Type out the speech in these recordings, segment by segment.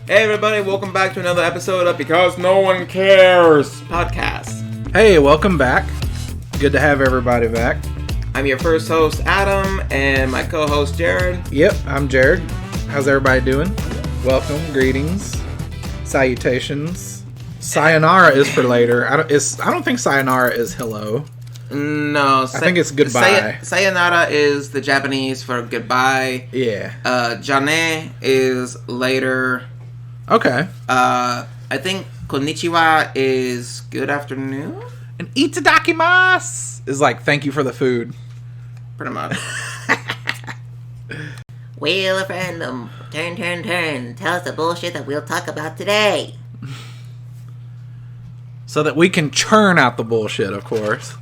Hey everybody, welcome back to another episode of Because No One Cares podcast. Hey, welcome back. Good to have everybody back. I'm your first host, Adam, and my co-host, Jared. Yep, I'm Jared. How's everybody doing? Welcome, greetings, salutations. Sayonara is for later. I don't think sayonara is hello. No, I think it's goodbye. Sayonara is the Japanese for goodbye. Yeah. Jane is later. Okay. I think konnichiwa is good afternoon. And itadakimasu is like thank you for the food. Pretty much. Wheel of Random. Turn. Tell us the bullshit that we'll talk about today. So that we can churn out the bullshit, of course.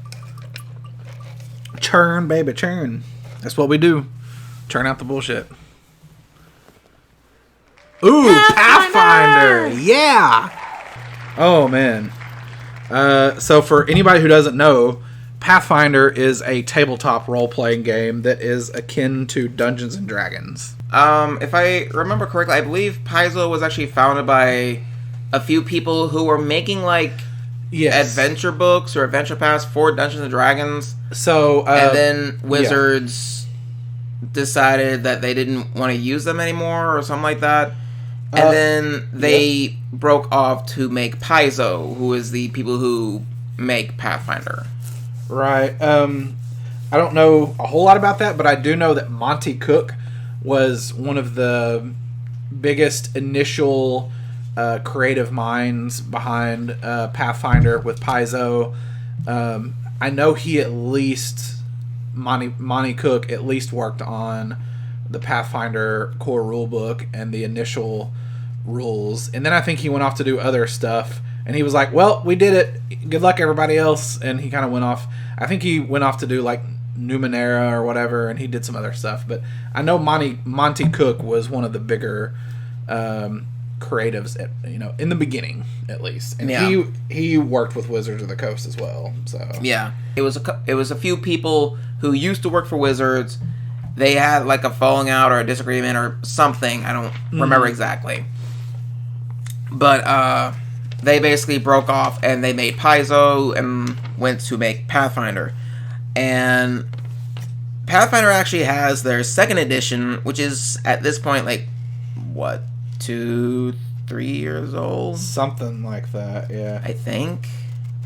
Churn, baby, churn. That's what we do. Churn out the bullshit. Ooh, Pathfinder! Yeah! Oh, man. So for anybody who doesn't know, Pathfinder is a tabletop role-playing game that is akin to Dungeons & Dragons. If I remember correctly, I believe Paizo was actually founded by a few people who were making, adventure books or adventure paths for Dungeons & Dragons. So, and then Wizards decided that they didn't want to use them anymore or something like that. And then they broke off to make Paizo, who is the people who make Pathfinder. Right. I don't know a whole lot about that, but I do know that Monty Cook was one of the biggest initial creative minds behind Pathfinder with Paizo. I know he at least, Monty Cook at least worked on the Pathfinder core rulebook and the initial rules. And then I think he went off to do other stuff. And he was like, well, we did it. Good luck, everybody else. And he kind of went off. I think he went off to do, Numenera or whatever, and he did some other stuff. But I know Monty Cook was one of the bigger creatives, in the beginning, at least. And he worked with Wizards of the Coast as well. So yeah, it was a few people who used to work for Wizards. They had, a falling out or a disagreement or something. I don't remember exactly. But, they basically broke off and they made Paizo and went to make Pathfinder. And Pathfinder actually has their second edition, which is at this point 2-3 years old? Something like that, yeah. I think.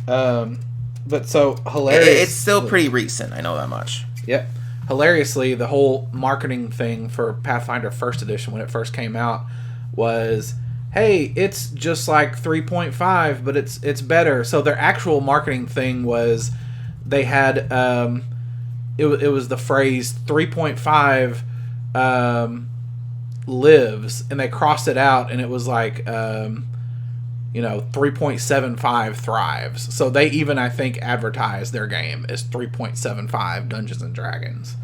But so hilarious. It's still pretty recent, I know that much. Yep. Hilariously, the whole marketing thing for Pathfinder First Edition when it first came out was, hey, it's just like 3.5, but it's better. So their actual marketing thing was they had it was the phrase 3.5 lives, and they crossed it out, and it was 3.75 thrives. So they even, I think, advertised their game as 3.75 Dungeons and Dragons.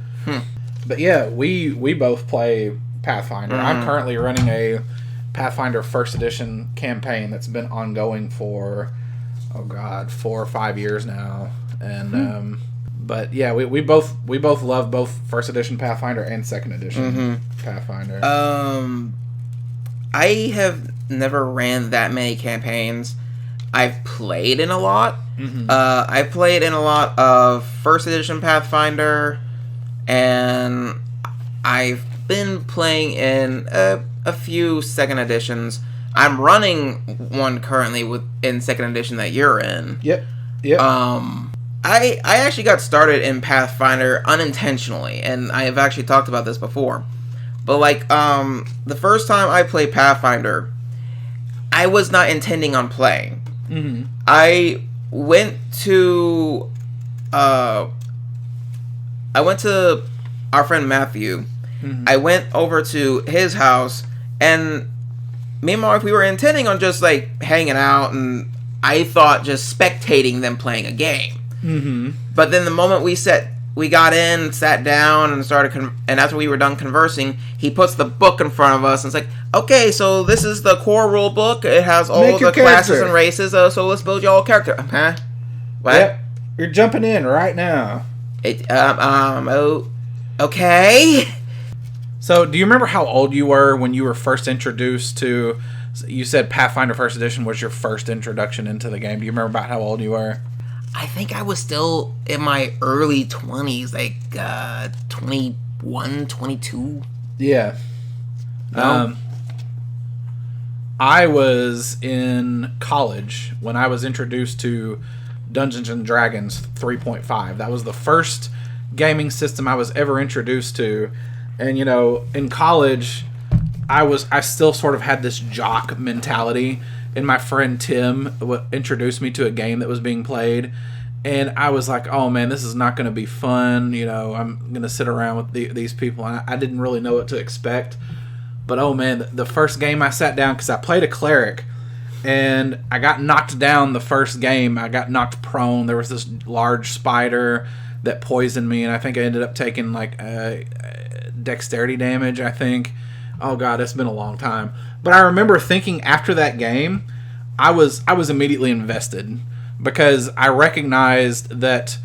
But yeah, we both play Pathfinder. I'm currently running a Pathfinder First Edition campaign that's been ongoing for 4 or 5 years now. And but yeah, we both love both First Edition Pathfinder and Second Edition Pathfinder. I have never ran that many campaigns. I've played in a lot. I've played in a lot of First Edition Pathfinder, and I've been playing in a few Second Editions. I'm running one currently in Second Edition that you're in. Yep. I actually got started in Pathfinder unintentionally, and I have actually talked about this before. But the first time I played Pathfinder, I was not intending on playing. I went to our friend Matthew. I went over to his house, and me and my wife, we were intending on just hanging out, and I thought just spectating them playing a game. But then the moment we got in, sat down, and started, and after we were done conversing, he puts the book in front of us, and it's like, okay, so this is the core rule book. It has all the classes and races, so let's build your whole character. Huh? What? Yep. You're jumping in right now. Okay. So, do you remember how old you were when you were first introduced to you said Pathfinder First Edition was your first introduction into the game. Do you remember about how old you were? I think I was still in my early 20s, like 21, 22. Yeah. No? I was in college when I was introduced to Dungeons and Dragons 3.5. That was the first gaming system I was ever introduced to. And, in college, I still sort of had this jock mentality. And my friend Tim introduced me to a game that was being played. And I was like, oh, man, this is not going to be fun. I'm going to sit around with these people. And I didn't really know what to expect. But, oh, man, the first game I sat down, because I played a cleric, and I got knocked down the first game. I got knocked prone. There was this large spider that poisoned me, and I think I ended up taking, dexterity damage, I think. Oh, God, it's been a long time. But I remember thinking after that game, I was immediately invested, because I recognized that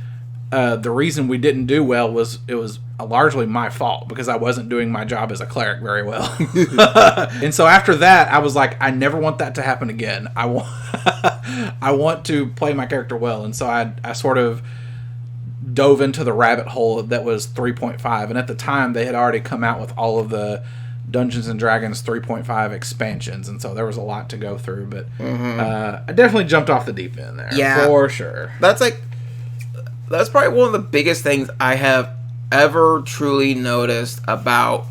the reason we didn't do well was it was largely my fault, because I wasn't doing my job as a cleric very well. And so after that, I was like, I never want that to happen again. I want to play my character well. And so I sort of dove into the rabbit hole that was 3.5. And at the time, they had already come out with all of the Dungeons and Dragons 3.5 expansions, and so there was a lot to go through. But I definitely jumped off the deep end there. Yeah, for sure. That's probably one of the biggest things I have ever truly noticed about,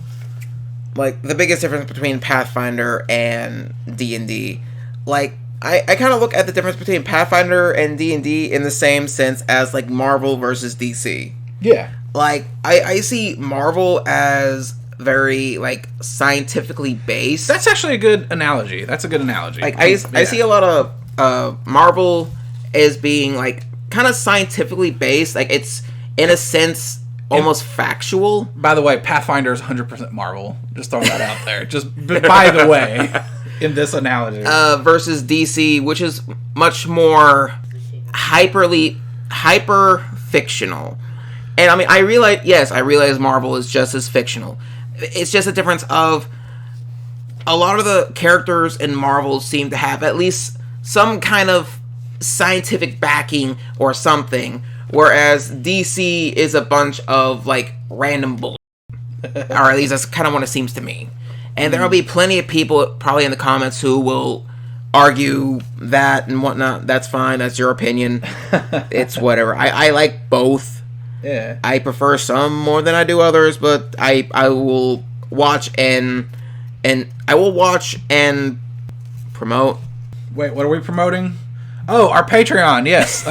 the biggest difference between Pathfinder and D&D. I kind of look at the difference between Pathfinder and D&D in the same sense as, Marvel versus DC. Yeah. I see Marvel as very, scientifically based. That's actually a good analogy. That's a good analogy. I see a lot of Marvel as being, kind of scientifically based. It's, in a sense, almost factual. By the way, Pathfinder is 100% Marvel. Just throwing that out there. Just by the way, in this analogy. Versus DC, which is much more hyper fictional. And I realize Marvel is just as fictional. It's just a difference of a lot of the characters in Marvel seem to have at least some kind of scientific backing or something, whereas DC is a bunch of random bull, or at least that's kind of what it seems to me. And there will be plenty of people probably in the comments who will argue that and whatnot. That's fine. That's your opinion. It's whatever. I like both. Yeah. I prefer some more than I do others, but I will watch and promote. Wait, what are we promoting? Oh, our Patreon, yes.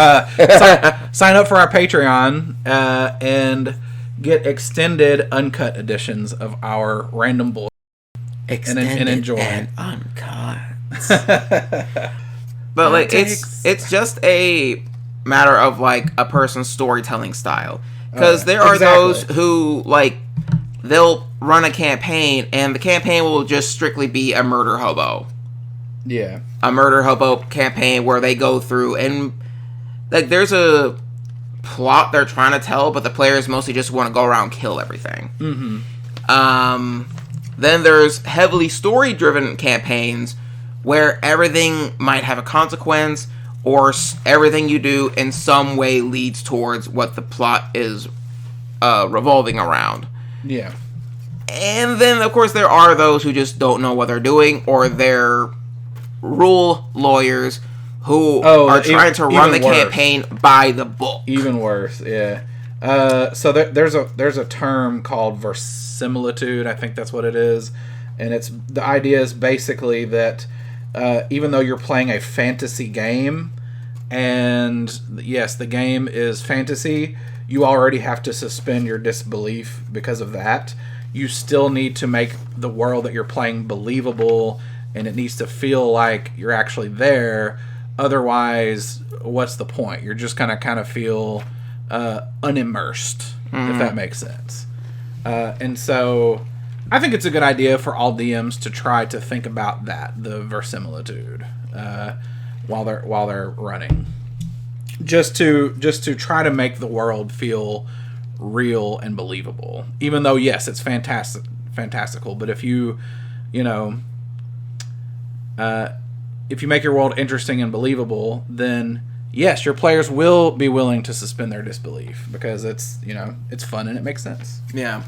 Sign up for our Patreon and get extended uncut editions of our random bull. Extended and enjoy. And uncut. But it's just a matter of a person's storytelling style. Because there are those who they'll run a campaign and the campaign will just strictly be a murder hobo. Yeah. A murder hobo campaign where they go through and there's a plot they're trying to tell, but the players mostly just want to go around and kill everything. Mm-hmm. Then there's heavily story-driven campaigns where everything might have a consequence, or everything you do in some way leads towards what the plot is revolving around. Yeah. And then, of course, there are those who just don't know what they're doing, or they're rule lawyers who are trying to run the campaign by the book. Even worse, yeah. So there's a term called verisimilitude. I think that's what it is, and the idea is basically that even though you're playing a fantasy game, and yes, the game is fantasy, you already have to suspend your disbelief because of that. You still need to make the world that you're playing believable, and it needs to feel like you're actually there. Otherwise, what's the point? You're just gonna kind of feel unimmersed, if that makes sense. And so, I think it's a good idea for all DMs to try to think about that, the verisimilitude, while they're running, just to try to make the world feel real and believable. Even though, yes, it's fantastical, but if you if you make your world interesting and believable, then yes, your players will be willing to suspend their disbelief because it's fun and it makes sense. Yeah,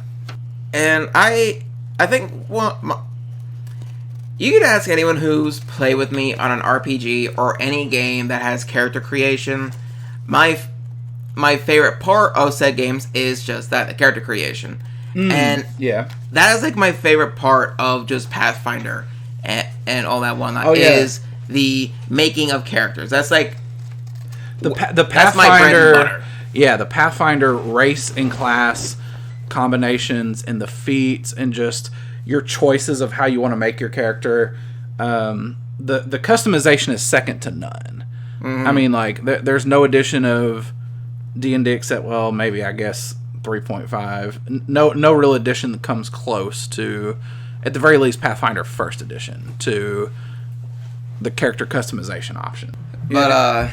and I think you could ask anyone who's played with me on an RPG or any game that has character creation. My favorite part of said games is just that, the character creation. And that is like my favorite part of just Pathfinder and all that whatnot is the making of characters. That's like the Pathfinder. That's my bread and butter. Yeah, the Pathfinder race and class combinations and the feats and just your choices of how you want to make your character. The customization is second to none. Mm-hmm. I mean, like there's no edition of D&D except, well, maybe I guess 3.5. No real edition that comes close to, at the very least, Pathfinder First Edition to the character customization option. But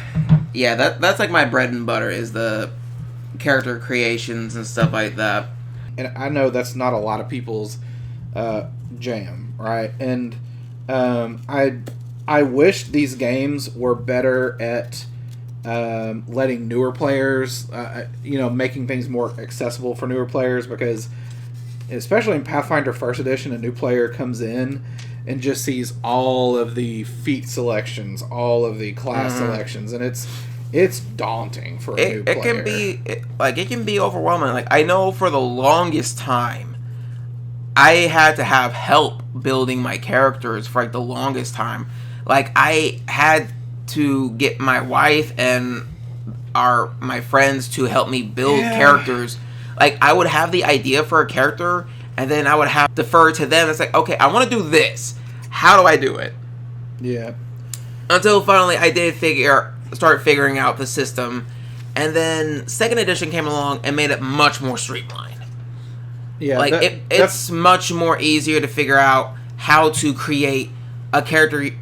that's like my bread and butter is the character creations and stuff like that. And I know that's not a lot of people's jam, right? And I wish these games were better at letting newer players, making things more accessible for newer players, because especially in Pathfinder First Edition, a new player comes in and just sees all of the feat selections, all of the class selections, and it's daunting for a new player. It can be overwhelming. Like, I know for the longest time, I had to have help building my characters for like the longest time. Like, I had to get my wife and my friends to help me build characters. Like, I would have the idea for a character, and then I would have to defer to them. It's like, okay, I want to do this. How do I do it? Yeah. Until finally I did start figuring out the system, and then second edition came along and made it much more streamlined. Yeah, like it's much more easier to figure out how to create a character,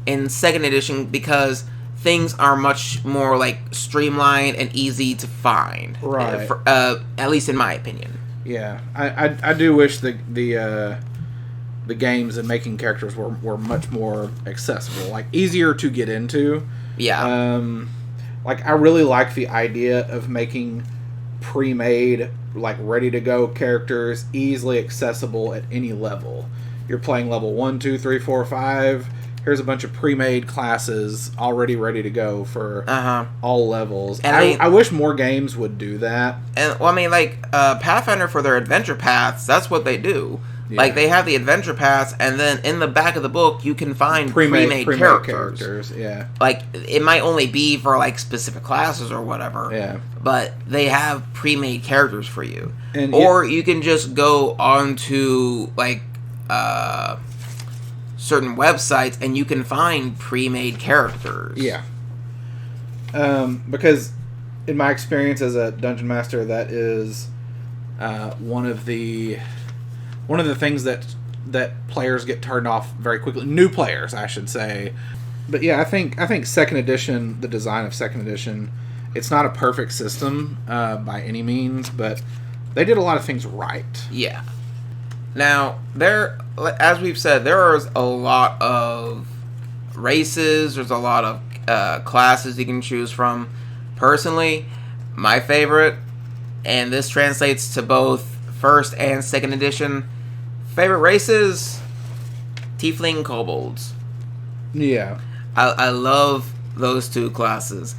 in second edition, because things are much more like streamlined and easy to find. Right. At least in my opinion. Yeah, I do wish the games and making characters were much more accessible, like easier to get into. Yeah. Like, I really like the idea of making pre-made, like ready to go characters easily accessible at any level. You're playing level 1, 2, 3, 4, 5. Here's a bunch of pre-made classes already ready to go for all levels. And I wish more games would do that. And well, I mean, like Pathfinder, for their adventure paths, that's what they do. Yeah. Like, they have the adventure paths, and then in the back of the book, you can find pre-made characters. Yeah. Like, it might only be for like specific classes or whatever. Yeah. But they have pre-made characters for you, or you can just go onto like certain websites and you can find pre-made characters. Yeah. Because in my experience as a dungeon master, that is one of the things that players get turned off very quickly. New players, I should say. But yeah, I think second edition, the design of second edition, it's not a perfect system by any means, but they did a lot of things right. Yeah. Now, as we've said, there is a lot of races. There's a lot of classes you can choose from. Personally, my favorite, and this translates to both first and second edition, favorite races, Tiefling and Kobolds. Yeah. I love those two classes.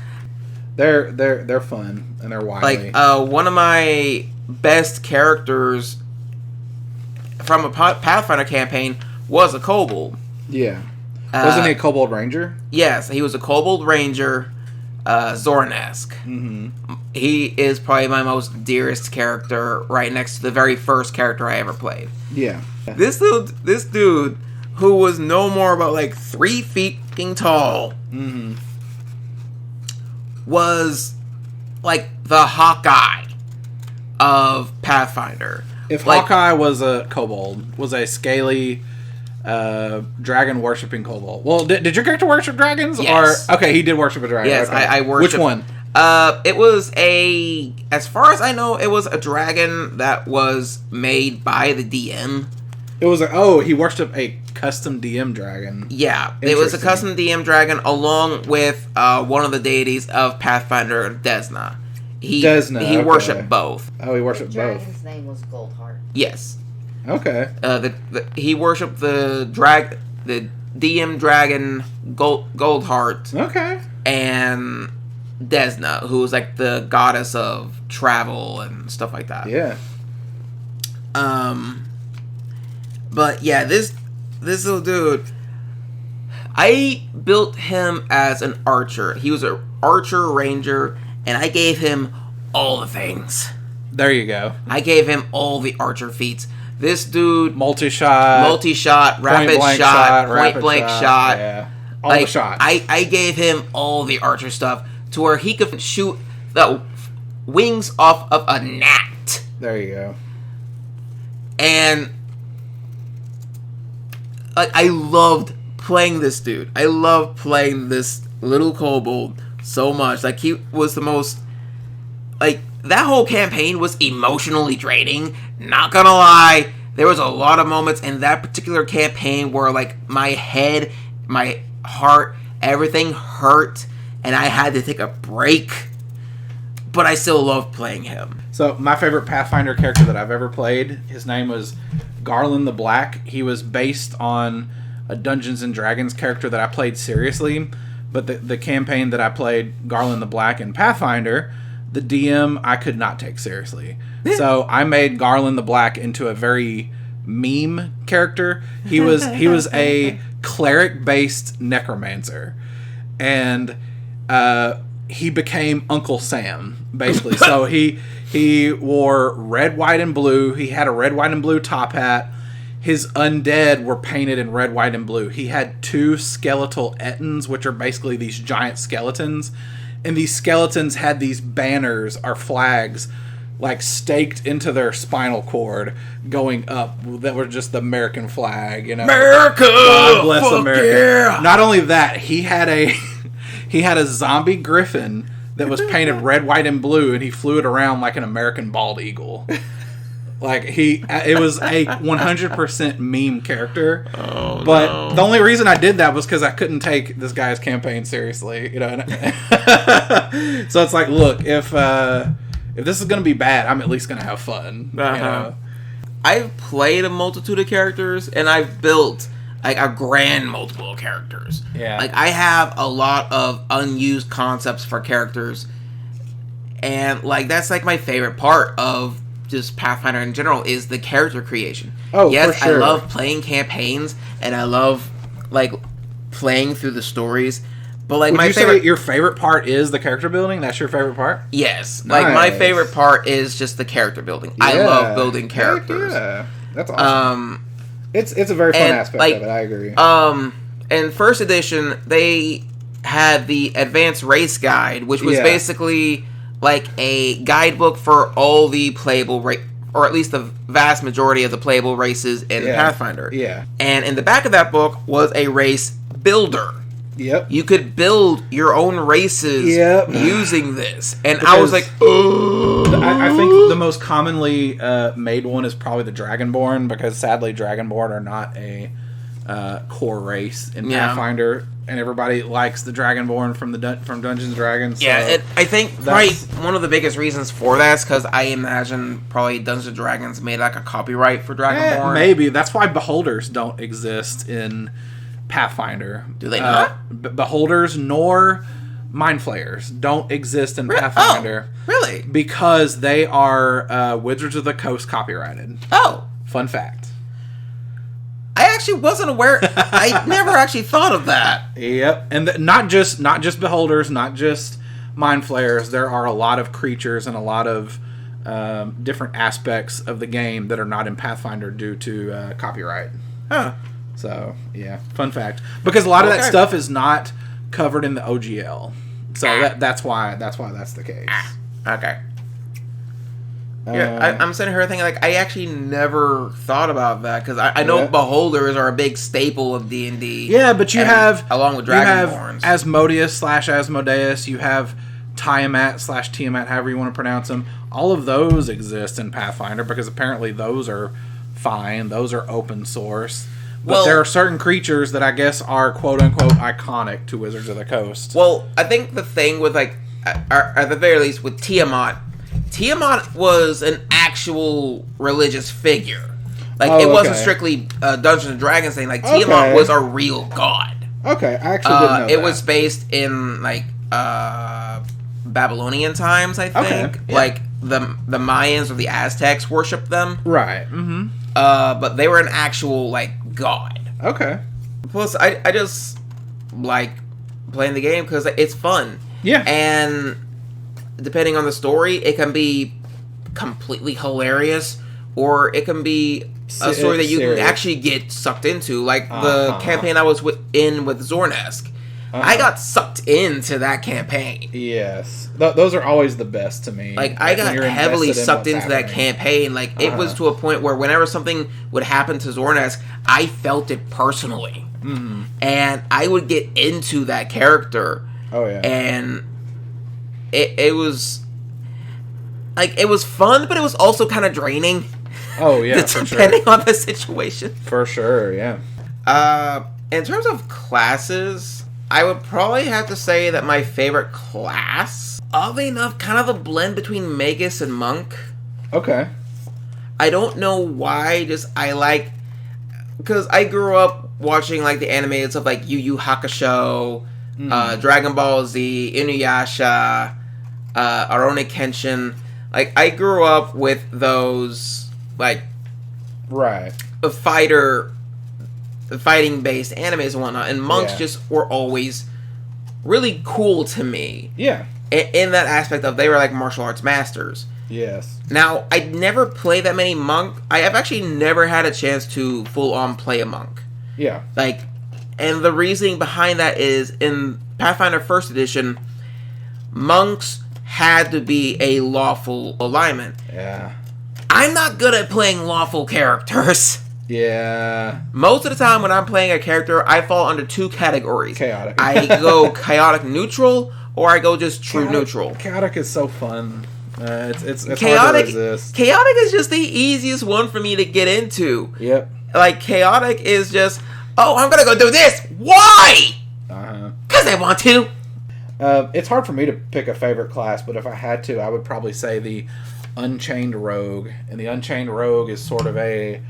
They're fun and they're wily. Like, one of my best characters from a Pathfinder campaign was a kobold. Yeah. Wasn't he a kobold ranger? Yes, he was a kobold ranger, Zorn-esque. Mm-hmm. He is probably my most dearest character, right next to the very first character I ever played. Yeah. This dude, who was no more about like 3 feet tall, was like the Hawkeye of Pathfinder. If Hawkeye was a kobold, was a scaly dragon worshipping kobold. Well, did your character worship dragons? Yes. Or okay, he did worship a dragon. Yes, okay. I worship. Which one? It was as far as I know, it was a dragon that was made by the DM. It was he worshipped a custom DM dragon. Yeah, it was a custom DM dragon along with one of the deities of Pathfinder, Desna. He worshipped both. Oh, he worshipped the both. dragon's name was Goldheart. Yes. Okay. He worshipped the DM dragon Goldheart. Okay. And Desna, who was like the goddess of travel and stuff like that. Yeah. But yeah, this little dude, I built him as an archer. He was an archer ranger, and I gave him all the things. There you go. I gave him all the archer feats. This dude, multi-shot, rapid shot, point blank shot. Yeah. All the shots. I gave him all the archer stuff to where he could shoot the wings off of a gnat. There you go. And I loved playing this dude. I loved playing this little kobold so much. Like, he was the most... Like, that whole campaign was emotionally draining. Not gonna lie. There was a lot of moments in that particular campaign where, like, my head, my heart, everything hurt. And I had to take a break. But I still loved playing him. So, my favorite Pathfinder character that I've ever played, his name was Garland the Black. He was based on a Dungeons and Dragons character that I played seriously. But the campaign that I played, Garland the Black in Pathfinder, the DM I could not take seriously. So, I made Garland the Black into a very meme character. He was a cleric-based necromancer. And he became Uncle Sam, basically. So he wore red, white, and blue. He had a red, white, and blue top hat. His undead were painted in red, white, and blue. He had 2 skeletal ettins, which are basically these giant skeletons. And these skeletons had these banners or flags like staked into their spinal cord going up that were just the American flag, you know. America! God bless America. Yeah. Not only that, he had a zombie griffin that was painted red, white, and blue, and he flew it around like an American bald eagle. Like, it was a 100% meme character. Oh, but no. The only reason I did that was because I couldn't take this guy's campaign seriously, you know. So it's like, look, if this is gonna be bad, I'm at least gonna have fun. You know? I've played a multitude of characters, and I've built like a grand multiple of characters. Yeah. Like, I have a lot of unused concepts for characters, and like that's like my favorite part of just Pathfinder in general is the character creation. Oh, yes, for sure. I love playing campaigns, and I love like playing through the stories. But like, would my you favorite, say your favorite part is the character building? That's your favorite part? Yes. Nice. Like, my favorite part is just the character building. Yeah. I love building characters. Yeah, that's awesome. It's a very fun aspect like, of it. I agree. In first edition, they had the advanced race guide, which was basically like a guidebook for all the playable or at least the vast majority of the playable races in Pathfinder. Yeah. And in the back of that book was a race builder. Yep. You could build your own races using this. And I was like, I think the most commonly made one is probably the Dragonborn, because sadly Dragonborn are not a core race in Pathfinder, and everybody likes the Dragonborn from Dungeons and Dragons. So yeah, I think probably one of the biggest reasons for that is because I imagine probably Dungeons and Dragons made like a copyright for Dragonborn. Maybe. That's why beholders don't exist in Pathfinder. Do they not? Beholders nor mind flayers don't exist in Pathfinder. Oh, really? Because they are Wizards of the Coast copyrighted. Oh. Fun fact. I actually wasn't aware. I never actually thought of that. Yep. And not just beholders, not just mind flayers. There are a lot of creatures and a lot of different aspects of the game that are not in Pathfinder due to copyright. Huh. So, yeah, fun fact. Because a lot of that stuff is not covered in the OGL. So that's why that's the case. Okay. Yeah, I'm sitting here thinking, like, I actually never thought about that, because I know beholders are a big staple of D&D. Yeah, but you have, along with Dragonborns, Asmodeus/Asmodeus, you have Tiamat/Tiamat, however you want to pronounce them. All of those exist in Pathfinder, because apparently those are fine. Those are open source. But Well, there are certain creatures that I guess are quote-unquote iconic to Wizards of the Coast. Well, I think the thing with, like, at the very least, with Tiamat was an actual religious figure. Like, it wasn't strictly a Dungeons and Dragons thing. Like, Tiamat was a real god. Okay, I actually didn't know It was based in, like, Babylonian times, I think. Okay, yeah. Like, the Mayans or the Aztecs worshipped them. Right. Mm-hmm. But they were an actual, like, god. Okay. Plus, I just like playing the game because it's fun. Yeah. And depending on the story, it can be completely hilarious, or it can be a story that you can actually get sucked into. Like the campaign I was in with Zornesk. I got sucked into that campaign. Yes. Those are always the best to me. Like, I got heavily sucked into that campaign. Like, it was to a point where whenever something would happen to Zornesk, I felt it personally. Mm-hmm. And I would get into that character. Oh, yeah. And it was... Like, it was fun, but it was also kind of draining. Oh, yeah, for sure. Depending on the situation. For sure, yeah. In terms of classes... I would probably have to say that my favorite class, oddly enough, kind of a blend between Magus and Monk. Okay. I don't know why, I like... Because I grew up watching, like, the animated stuff like Yu Yu Hakusho, Dragon Ball Z, Inuyasha, Rurouni Kenshin. Like, I grew up with those, like... Right. Fighting-based animes and whatnot, and monks just were always really cool to me. Yeah. In that aspect of they were like martial arts masters. Yes. Now, I never played that many monk. I have actually never had a chance to full-on play a monk. Yeah. Like, and the reasoning behind that is, in Pathfinder 1st Edition, monks had to be a lawful alignment. Yeah. I'm not good at playing lawful characters. Yeah. Most of the time when I'm playing a character, I fall under two categories. Chaotic. I go chaotic neutral, or I go just true neutral. Chaotic is so fun. It's chaotic, hard to resist. Chaotic is just the easiest one for me to get into. Yep. Like, chaotic is just, oh, I'm gonna go do this. Why? Because I want to. It's hard for me to pick a favorite class, but if I had to, I would probably say the Unchained Rogue. And the Unchained Rogue is sort of an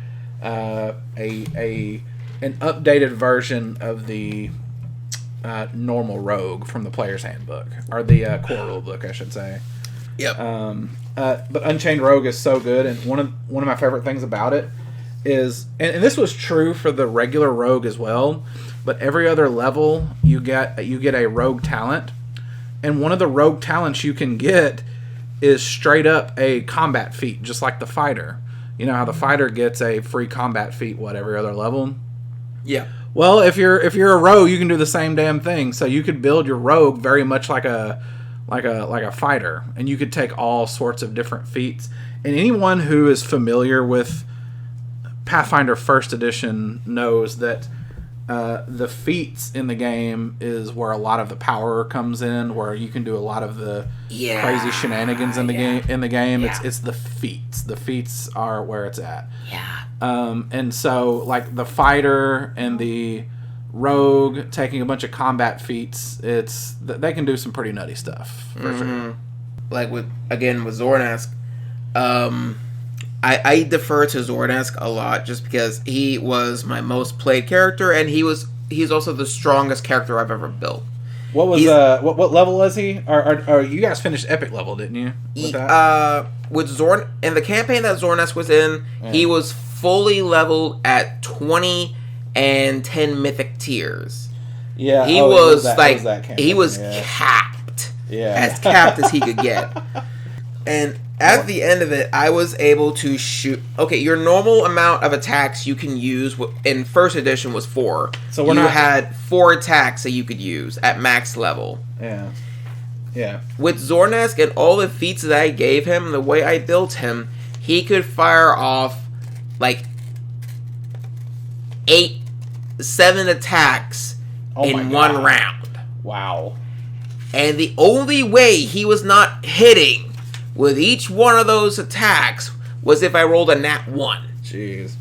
updated version of the normal rogue from the player's handbook, or the core rule book, I should say. Yep. But Unchained Rogue is so good, and one of my favorite things about it is, and this was true for the regular rogue as well, but every other level you get a rogue talent, and one of the rogue talents you can get is straight up a combat feat, just like the fighter. You know how the fighter gets a free combat feat, every other level? Yeah. Well, if you're a rogue, you can do the same damn thing. So you could build your rogue very much like a fighter, and you could take all sorts of different feats. And anyone who is familiar with Pathfinder 1st Edition knows that the feats in the game is where a lot of the power comes in, where you can do a lot of the crazy shenanigans in the game. Yeah. It's the feats. The feats are where it's at. Yeah. And so, like, the fighter and the rogue taking a bunch of combat feats, they can do some pretty nutty stuff for sure. Like with Zornesk, I defer to Zornesk a lot just because he was my most played character, and he's also the strongest character I've ever built. What was what level was he? Or you guys finished epic level, didn't you? With that? With Zorn in the campaign that Zornesk was in, he was fully leveled at 20 and 10 mythic tiers. Yeah, he was capped. Yeah, as capped as he could get. And at the end of it, I was able to shoot. Okay, your normal amount of attacks you can use in first edition was 4. So you had 4 attacks that you could use at max level. Yeah. Yeah. With Zornesk and all the feats that I gave him, the way I built him, he could fire off like 7 attacks in one round. Wow. And the only way he was not hitting with each one of those attacks was if I rolled a nat 1. Jeez.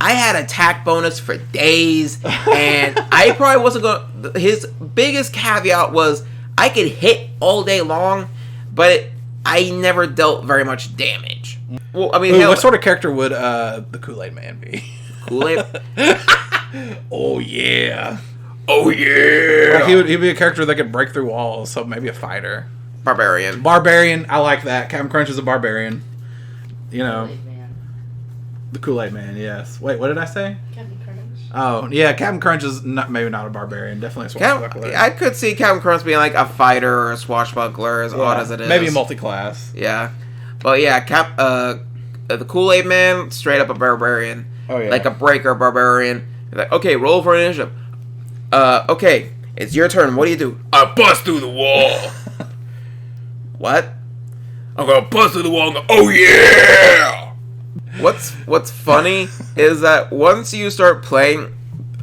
I had attack bonus for days, and I probably wasn't going. His biggest caveat was I could hit all day long, but I never dealt very much damage. Well, I mean, what sort of character would the Kool-Aid Man be? Kool-Aid? Oh yeah. Oh yeah. Like he'd be a character that could break through walls, so maybe a fighter. Barbarian. Barbarian, I like that. Captain Crunch is a barbarian. You know. Kool-Aid Man. The Kool-Aid Man, yes. Wait, what did I say? Captain Crunch. Oh, yeah, Captain Crunch is maybe not a barbarian. Definitely a swashbuckler. I could see Captain Crunch being like a fighter or a swashbuckler, as odd as it is. Maybe a multi-class. Yeah. But yeah, the Kool-Aid Man, straight up a barbarian. Oh, yeah. Like a breaker barbarian. Like, okay, roll for initiative. Okay, it's your turn. What do you do? I bust through the wall. What? I'm gonna bust through the wall and go, oh yeah! What's funny is that once you start playing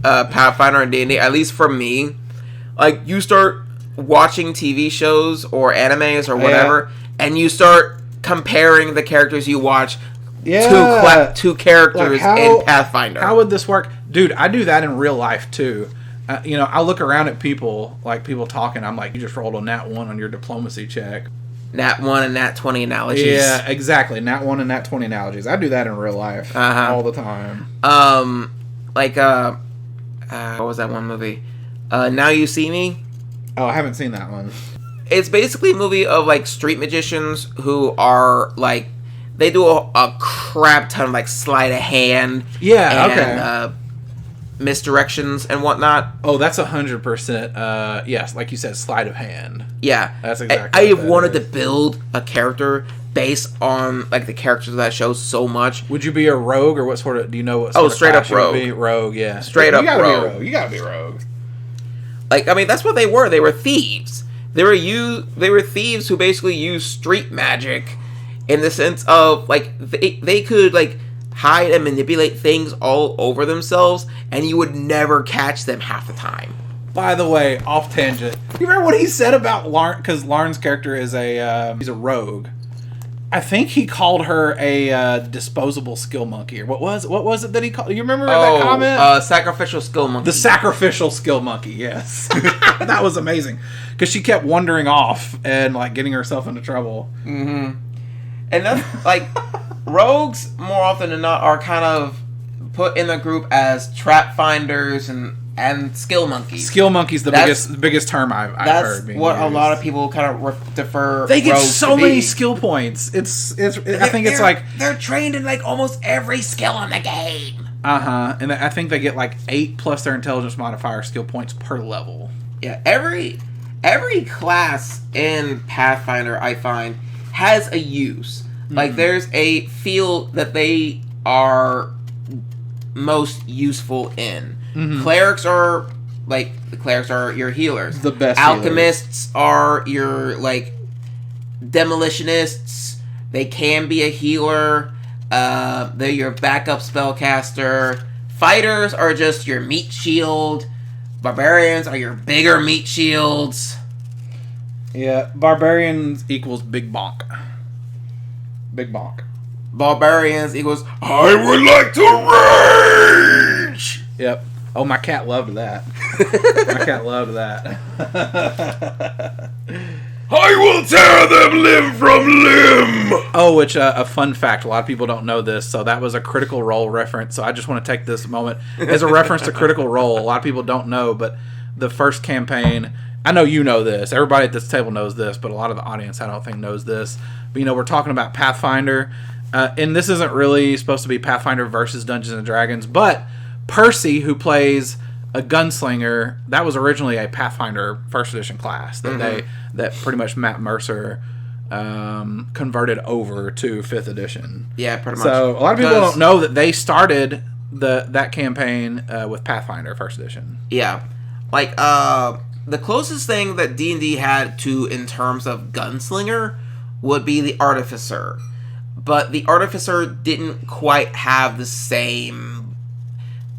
Pathfinder and D&D, at least for me, like, you start watching TV shows or animes or whatever, and you start comparing the characters you watch to characters in Pathfinder. How would this work? Dude, I do that in real life, too. I look around at people talking. I'm like, you just rolled a nat 1 on your diplomacy check. Nat 1 and Nat 20 analogies. Yeah, exactly. Nat 1 and Nat 20 analogies. I do that in real life all the time. What was that one movie? Now You See Me? Oh, I haven't seen that one. It's basically a movie of, like, street magicians who are, like, they do a crap ton of, like, sleight of hand. Yeah, and, okay. Misdirections and whatnot. Oh, that's 100%. Yes, like you said, sleight of hand. Yeah, that's exactly. I have wanted to build a character based on, like, the characters of that show so much. Would you be a rogue, or what sort of? Do you know what? Sort straight of up rogue. Be? Rogue, yeah. Straight up rogue. You gotta be rogue. Like, I mean, that's what they were. They were thieves. They were thieves who basically used street magic, in the sense of, like, they could, like, hide and manipulate things all over themselves, and you would never catch them half the time. By the way, off tangent. You remember what he said about Larn? Because Larn's character is he's a rogue. I think he called her a disposable skill monkey, or what was it that he called? You remember that comment? Sacrificial skill monkey. The sacrificial skill monkey. Yes, that was amazing because she kept wandering off and, like, getting herself into trouble. Mm-hmm. And that's, like, rogues more often than not are kind of put in the group as trap finders and skill monkeys. Skill monkeys, the biggest term I've heard. That's what used. A lot of people kind of defer. They get so many skill points. I think it's like they're trained in, like, almost every skill in the game. And I think they get, like, 8 plus their intelligence modifier skill points per level. Yeah, every class in Pathfinder, I find, has a use. Mm-hmm. Like, there's a field that they are most useful in. Mm-hmm. Clerics are your healers. The best alchemists healers. Are your, like, demolitionists. They can be a healer. They're your backup spellcaster. Fighters are just your meat shield. Barbarians are your bigger meat shields. Yeah, barbarians equals big bonk. Big bonk. Barbarians equals I would like to rage. Yep. Oh, my cat loved that. My cat loved that. I will tear them limb from limb. Oh, which a fun fact. A lot of people don't know this. So that was a Critical Role reference. So I just want to take this moment as a reference to Critical Role. A lot of people don't know, but the first campaign, I know you know this. Everybody at this table knows this, but a lot of the audience I don't think knows this. But, we're talking about Pathfinder. And this isn't really supposed to be Pathfinder versus Dungeons and Dragons, but Percy, who plays a gunslinger, that was originally a Pathfinder first edition class that pretty much Matt Mercer converted over to 5th edition. Yeah, pretty much. So a lot of people don't know that they started that campaign with Pathfinder first edition. Yeah, like the closest thing that D&D had to in terms of gunslinger would be the Artificer, but the Artificer didn't quite have the same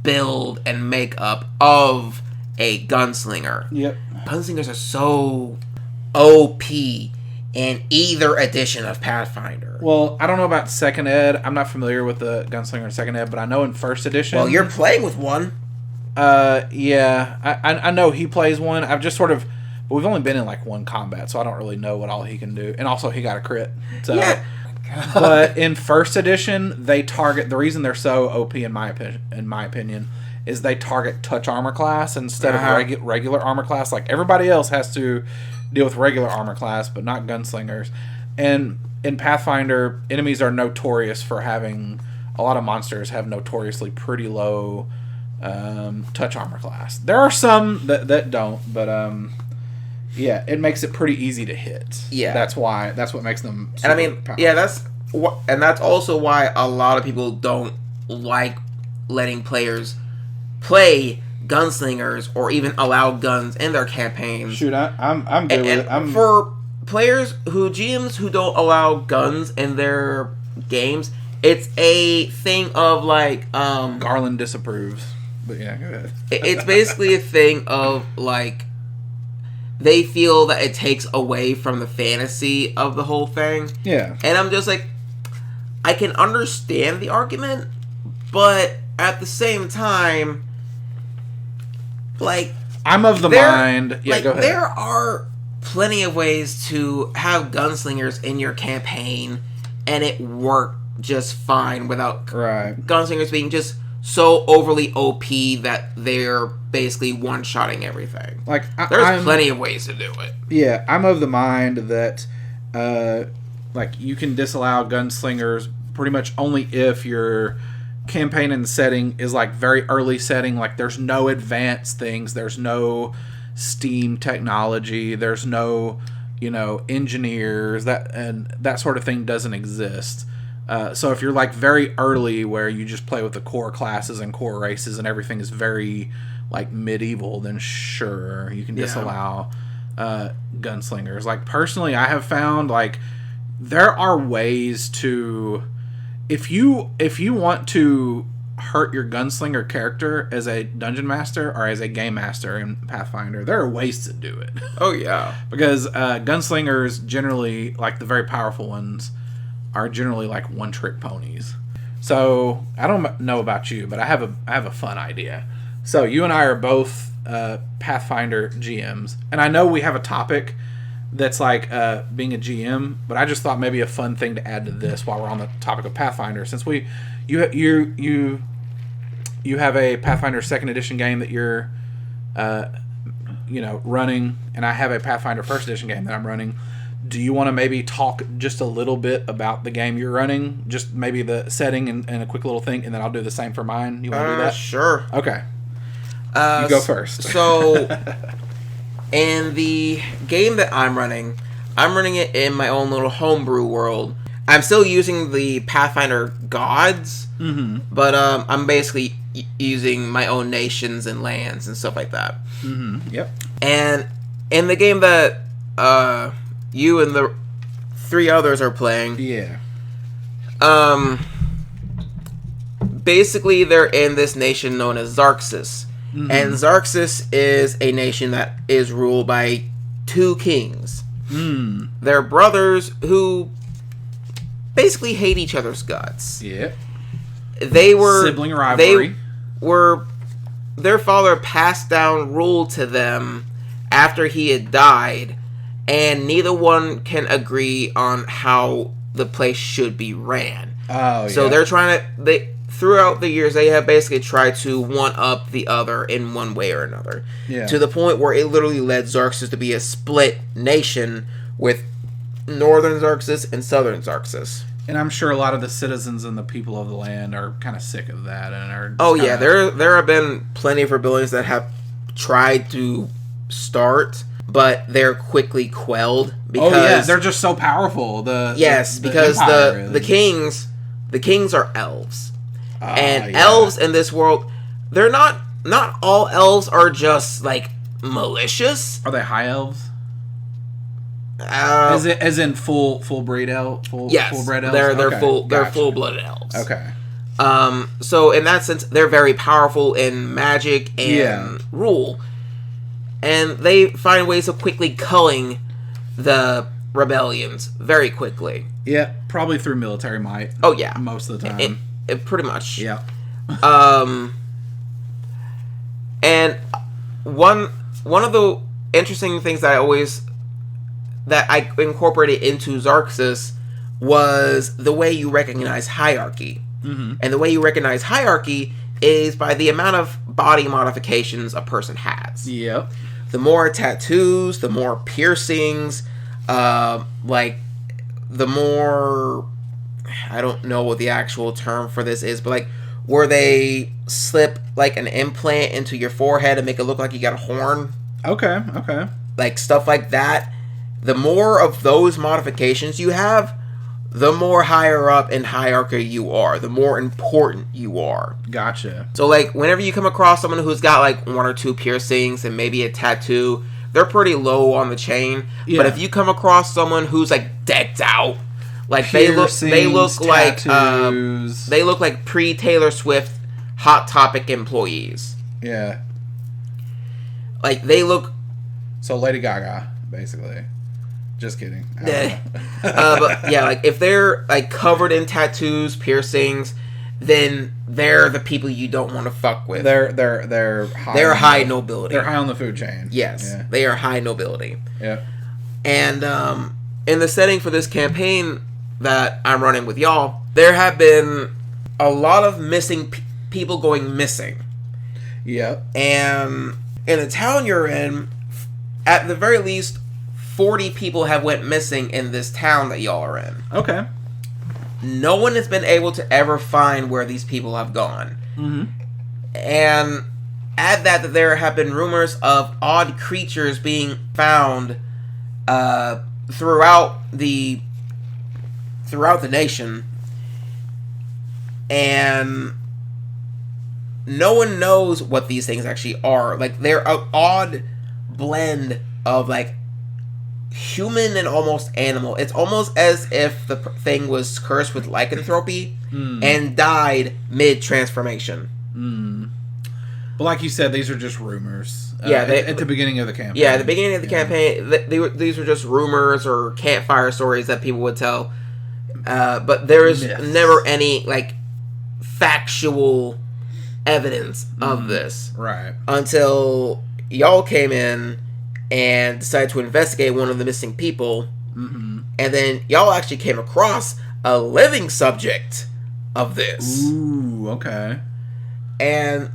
build and makeup of a gunslinger. Yep. Gunslingers are so OP in either edition of Pathfinder. Well, I don't know about second ed. I'm not familiar with the gunslinger in second ed, but I know in first edition. Well, you're playing with one. Yeah, I know he plays one. I've just sort of, but we've only been in like one combat, so I don't really know what all he can do. And also, he got a crit. So, yeah. But in first edition, they target. The reason they're so OP in my opinion, is they target touch armor class instead of regular armor class. Like everybody else has to deal with regular armor class, but not gunslingers. And in Pathfinder, enemies are notorious for having, a lot of monsters have notoriously pretty low touch armor class. There are some that don't, but yeah, it makes it pretty easy to hit. Yeah, that's what makes them. And I mean, powerful. Yeah, that's also why a lot of people don't like letting players play gunslingers or even allow guns in their campaigns. Shoot, I'm good with it. For players GMs who don't allow guns in their games, it's a thing of like Garland disapproves. But yeah, go ahead. It's basically a thing of like they feel that it takes away from the fantasy of the whole thing. Yeah. And I'm just like, I can understand the argument, but at the same time, like, I'm of the mind. Yeah, like, go ahead. There are plenty of ways to have gunslingers in your campaign, and it worked just fine without gunslingers being just so overly OP that they're basically one-shotting everything. Like, there's plenty of ways to do it. Yeah, I'm of the mind that, like, you can disallow gunslingers pretty much only if your campaign and setting is like very early setting. Like, there's no advanced things, there's no steam technology, there's no, engineers, that sort of thing doesn't exist. So if you're like very early where you just play with the core classes and core races and everything is very like medieval, then sure, you can disallow gunslingers. Like, personally, I have found like there are ways to, if you want to hurt your gunslinger character as a dungeon master or as a game master in Pathfinder, there are ways to do it. Oh yeah. Because gunslingers generally, like the very powerful ones, are generally like one-trick ponies. So I don't know about you, but I have a fun idea. So you and I are both Pathfinder GMs, and I know we have a topic that's like being a GM, but I just thought maybe a fun thing to add to this while we're on the topic of Pathfinder, since you have a Pathfinder 2nd edition game that you're running, and I have a Pathfinder 1st edition game that I'm running. Do you want to maybe talk just a little bit about the game you're running? Just maybe the setting and a quick little thing, and then I'll do the same for mine. You want to do that? Sure. Okay. You go first. So, in the game that I'm running it in my own little homebrew world. I'm still using the Pathfinder gods, but I'm basically using my own nations and lands and stuff like that. Mm-hmm. Yep. And in the game that you and the 3 others are playing, basically they're in this nation known as Xarxis. Mm-hmm. And Xarxis is a nation that is ruled by 2 kings. They're brothers who basically hate each other's guts. Yeah. They were sibling rivalry. Their father passed down rule to them after he had died, and neither one can agree on how the place should be ran. Oh, so they're trying to throughout the years, they have basically tried to one-up the other in one way or another. Yeah. To the point where it literally led Xarxis to be a split nation with Northern Xarxis and Southern Xarxis. And I'm sure a lot of the citizens and the people of the land are kind of sick of that and are. Yeah, there have been plenty of rebellions that have tried to start, but they're quickly quelled because they're just so powerful. Because the kings are elves. And elves in this world, they're not all elves are just like malicious. Are they high elves? As in full breed elf? Yes, full bred elves? They're full blooded elves. Okay. So in that sense, they're very powerful in magic and rule, and they find ways of quickly culling the rebellions very quickly. Yeah, probably through military might. Oh yeah, most of the time. It pretty much. Yeah. And one of the interesting things that I incorporated into Xarxus was the way you recognize hierarchy. Mm-hmm. And the way you recognize hierarchy is by the amount of body modifications a person has. Yep. The more tattoos, the more piercings, like the more, I don't know what the actual term for this is, but like where they slip like an implant into your forehead and make it look like you got a horn. Okay. Like stuff like that. The more of those modifications you have, the more higher up in hierarchy you are, the more important you are. Gotcha. So like whenever you come across someone who's got like 1 or 2 piercings and maybe a tattoo, they're pretty low on the chain. Yeah. But if you come across someone who's like decked out, like they look like pre-Taylor Swift Hot Topic employees. Yeah. Like they look. So Lady Gaga, basically. Just kidding. But yeah, like if they're like covered in tattoos, piercings, then they're the people you don't want to fuck with. They're high nobility. They're high on the food chain. Yes, yeah. They are high nobility. Yeah. And in the setting for this campaign that I'm running with y'all, there have been a lot of missing people going missing. Yep. And in the town you're in, at the very least, 40 people have went missing in this town that y'all are in. Okay. No one has been able to ever find where these people have gone. Mm-hmm. And add that there have been rumors of odd creatures being found throughout the nation. And no one knows what these things actually are. Like, they're an odd blend of, like, human and almost animal. It's almost as if the thing was cursed with lycanthropy and died mid-transformation. But like you said, these are just rumors. Yeah, at the beginning of the campaign. Yeah, at the beginning of the campaign, these were just rumors or campfire stories that people would tell. But there is never any, like, factual evidence of this. Right. Until y'all came in and decided to investigate one of the missing people. Mm-hmm. And then y'all actually came across a living subject of this. Ooh, okay. And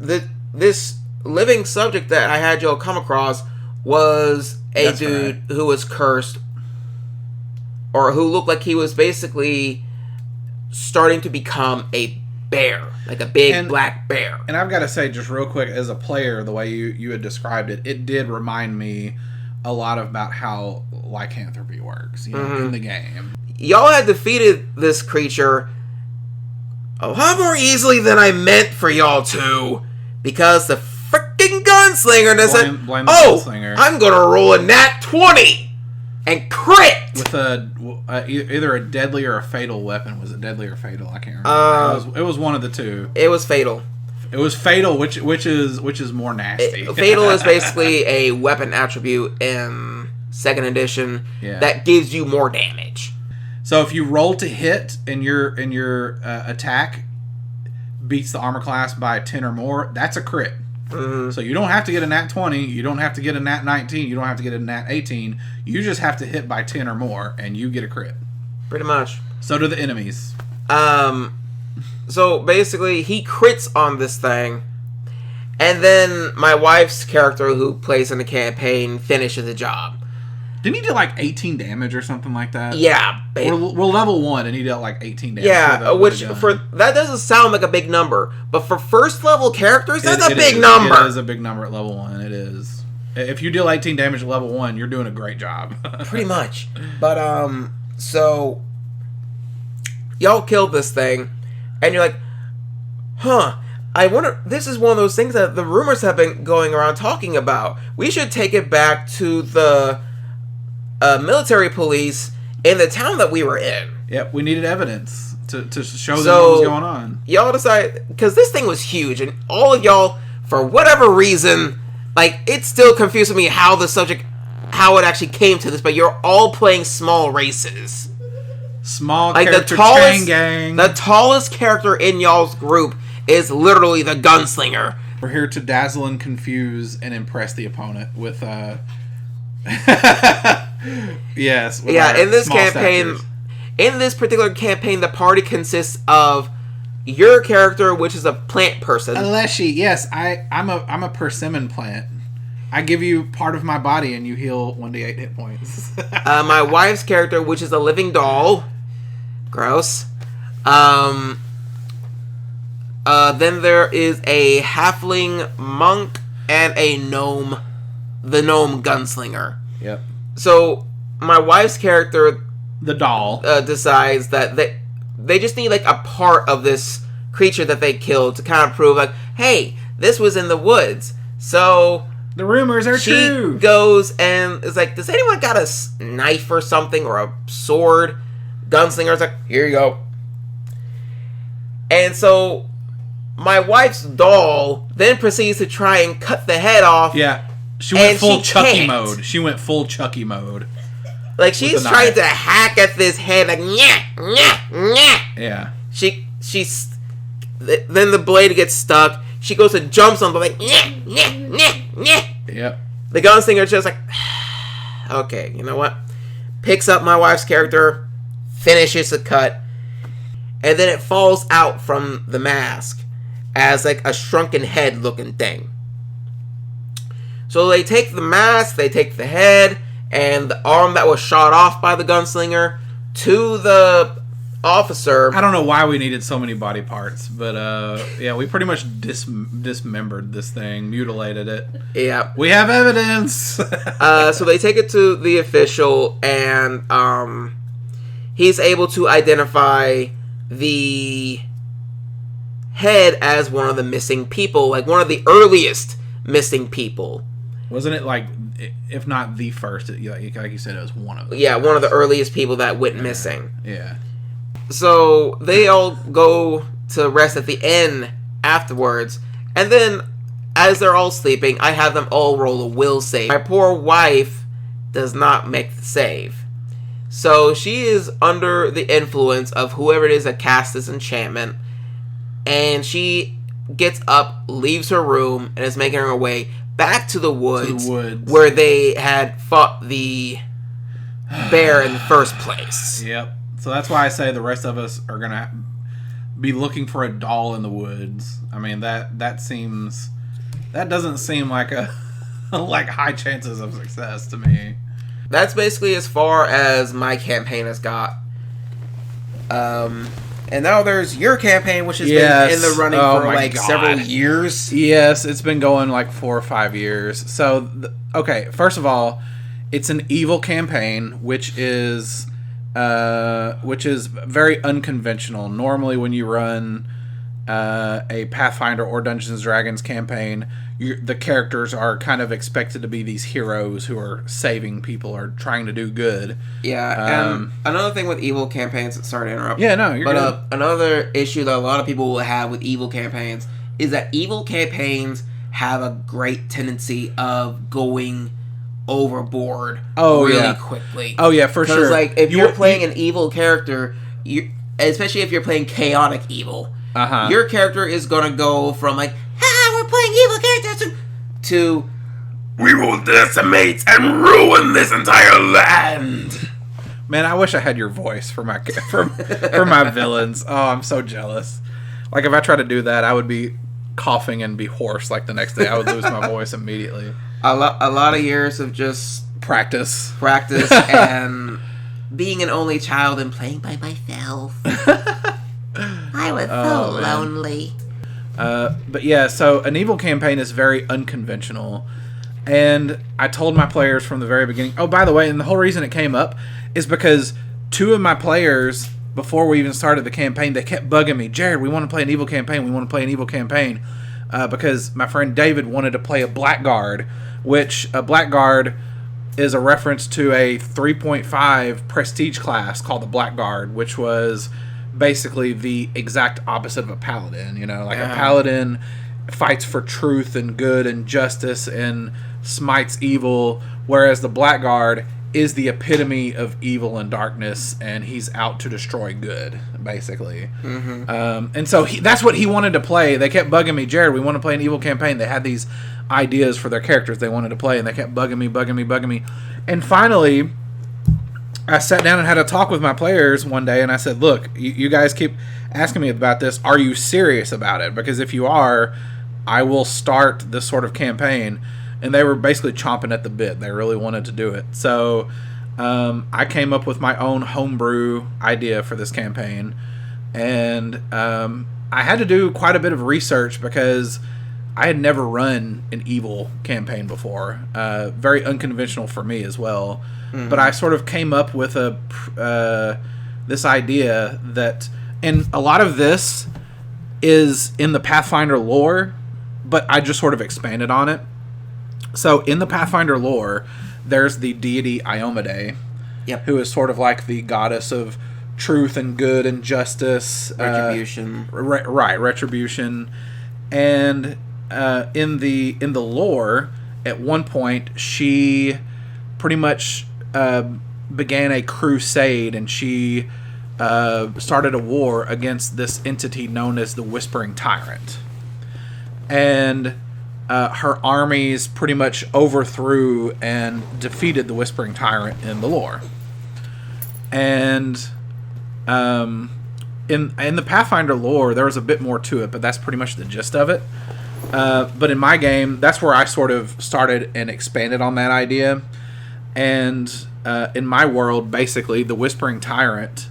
this living subject that I had y'all come across was a dude who was cursed, or who looked like he was basically starting to become a bear, like a big black bear. And I've got to say, just real quick, as a player, the way you had described it, it did remind me a lot about how lycanthropy works, in the game. Y'all had defeated this creature a lot more easily than I meant for y'all to, because the freaking gunslinger doesn't. Blame the gunslinger. I'm gonna roll a nat 20 and crit with either a deadly or a fatal weapon. Was it deadly or fatal? I can't remember. It was one of the two. It was fatal. It was fatal, which is more nasty. Fatal is basically a weapon attribute in 2nd edition that gives you more damage. So if you roll to hit and your attack beats the armor class by 10 or more, that's a crit. Mm-hmm. So you don't have to get a nat 20, you don't have to get a nat 19, you don't have to get a nat 18. You just have to hit by 10 or more, and you get a crit. Pretty much. So do the enemies. So basically, he crits on this thing, and then my wife's character, who plays in the campaign, finishes the job. Didn't he do like 18 damage or something like that? Yeah. We're level 1, and he dealt like 18 damage. Yeah, which for that doesn't sound like a big number, but for first level characters, that's a big number. It is a big number at level 1. It is. If you deal 18 damage at level 1, you're doing a great job. Pretty much. But so y'all killed this thing. And you're like, I wonder, this is one of those things that the rumors have been going around talking about. We should take it back to the military police in the town that we were in. Yep, we needed evidence to show them what was going on. Y'all decided, because this thing was huge, and all of y'all, for whatever reason, like, it's still confusing me how the subject how it actually came to this, but you're all playing small races. Small like character chain gang. The tallest character in y'all's group is literally the gunslinger. We're here to dazzle and confuse and impress the opponent with yes. With in this campaign, statures. in this particular campaign, the party consists of your character, which is a plant person. Aleshi, yes, I'm a persimmon plant. I give you part of my body and you heal 1d8 hit points. My wife's character, which is a living doll. Gross. Then there is a halfling monk and a gnome. The gnome gunslinger. Yep. So my wife's character, the doll, decides that they just need like a part of this creature that they killed to kind of prove like, hey, this was in the woods. So the rumors are true. She goes and is like, does anyone got a knife or something or a sword? Gunslinger's like, here you go. And so my wife's doll then proceeds to try and cut the head off. Yeah. She went full Chucky mode. She went full Chucky mode. Like, she's trying to hack at this head, like, nyah, nyah, nyah. Yeah. She's... Then the blade gets stuck. She goes to jump something, like, nyah, nyah, nyah, nyah. Yep. The gunslinger's just like, okay, you know what? Picks up my wife's character, finishes the cut, and then it falls out from the mask as, like, a shrunken head looking thing. So they take the mask, they take the head, and the arm that was shot off by the gunslinger to the officer. I don't know why we needed so many body parts, but yeah, we pretty much dismembered this thing, mutilated it. Yeah. We have evidence! So they take it to the official, and he's able to identify the head as one of the missing people, like one of the earliest missing people. Wasn't it like, if not the first, like you said, it was one of them. Yeah, one of the earliest people that went missing. Yeah. So they all go to rest at the inn afterwards, and then as they're all sleeping, I have them all roll a will save. My poor wife does not make the save. So she is under the influence of whoever it is that cast this enchantment, and she gets up, leaves her room, and is making her way back to the woods, where they had fought the bear in the first place. Yep. So that's why I say the rest of us are going to be looking for a doll in the woods. I mean, that doesn't seem like a like high chances of success to me. That's basically as far as my campaign has got. And now there's your campaign, which has been in the running for like several years. Yes, it's been going like 4 or 5 years. So, okay, first of all, it's an evil campaign, which is very unconventional. Normally, when you run a Pathfinder or Dungeons & Dragons campaign, the characters are kind of expected to be these heroes who are saving people or trying to do good. Yeah, and another thing with evil campaigns, sorry to interrupt. Yeah, no, you're good. Another issue that a lot of people will have with evil campaigns is that evil campaigns have a great tendency of going overboard really quickly. Oh, yeah, for sure. Because, like, if you're playing an evil character, especially if you're playing chaotic evil, your character is going to go from, like, we're playing evil characters to we will decimate and ruin this entire land. Man, I wish I had your voice for my for my villains. Oh, I'm so jealous. Like, if I tried to do that, I would be coughing and be hoarse. Like, the next day, I would lose my voice immediately. A lot of years of just practice and being an only child and playing by myself. I was so lonely. But yeah, so an evil campaign is very unconventional. And I told my players from the very beginning, oh, by the way, and the whole reason it came up is because 2 of my players, before we even started the campaign, they kept bugging me, Jared, we want to play an evil campaign, because my friend David wanted to play a Blackguard, which a Blackguard is a reference to a 3.5 prestige class called the Blackguard, which was basically the exact opposite of a paladin. A paladin fights for truth and good and justice and smites evil, whereas the Blackguard is the epitome of evil and darkness, and he's out to destroy good, basically. And so that's what he wanted to play. They kept bugging me, Jared, we want to play an evil campaign. They had these ideas for their characters they wanted to play, and they kept bugging me. And finally, I sat down and had a talk with my players one day, and I said, look, you guys keep asking me about this. Are you serious about it? Because if you are, I will start this sort of campaign. And they were basically chomping at the bit. They really wanted to do it. So I came up with my own homebrew idea for this campaign. And I had to do quite a bit of research because I had never run an evil campaign before. Very unconventional for me as well. But I sort of came up with this idea that... And a lot of this is in the Pathfinder lore, but I just sort of expanded on it. So in the Pathfinder lore, there's the deity Iomade, who is sort of like the goddess of truth and good and justice. Retribution. Retribution. And in the lore, at one point, she pretty much began a crusade, and she started a war against this entity known as the Whispering Tyrant. And... her armies pretty much overthrew and defeated the Whispering Tyrant in the lore. And in the Pathfinder lore, there was a bit more to it, but that's pretty much the gist of it. But in my game, that's where I sort of started and expanded on that idea. And in my world, basically, the Whispering Tyrant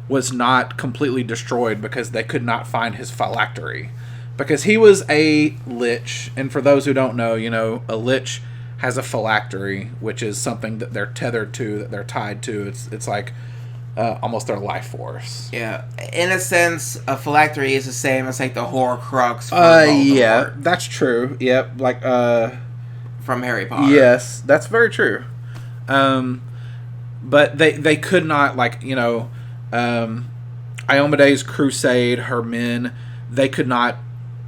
was not completely destroyed because they could not find his phylactery. Because he was a lich, and for those who don't know, a lich has a phylactery, which is something that they're tethered to, that they're tied to. It's like almost their life force. Yeah, in a sense, a phylactery is the same as like the Horcrux. Yeah, that's true. Yep, like from Harry Potter. Yes, that's very true. But they could not, like, Iomede's crusade, her men, they could not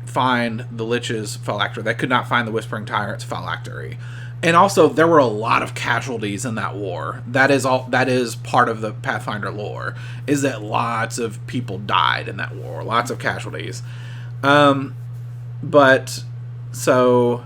find the Lich's phylactery. They could not find the Whispering Tyrant's phylactery. And also, there were a lot of casualties in that war. That is part of the Pathfinder lore, is that lots of people died in that war. Lots of casualties. But, so,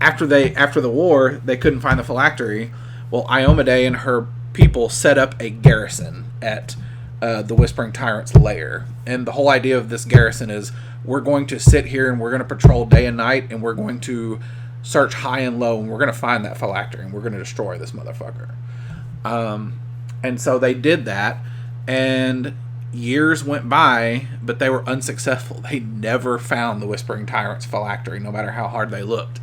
after the war, they couldn't find the phylactery. Well, Iomade and her people set up a garrison at the Whispering Tyrant's lair. And the whole idea of this garrison is, we're going to sit here and we're going to patrol day and night, and we're going to search high and low, and we're going to find that phylactery, and we're going to destroy this motherfucker. And so they did that, and years went by, but they were unsuccessful. They never found the Whispering Tyrant's phylactery, no matter how hard they looked.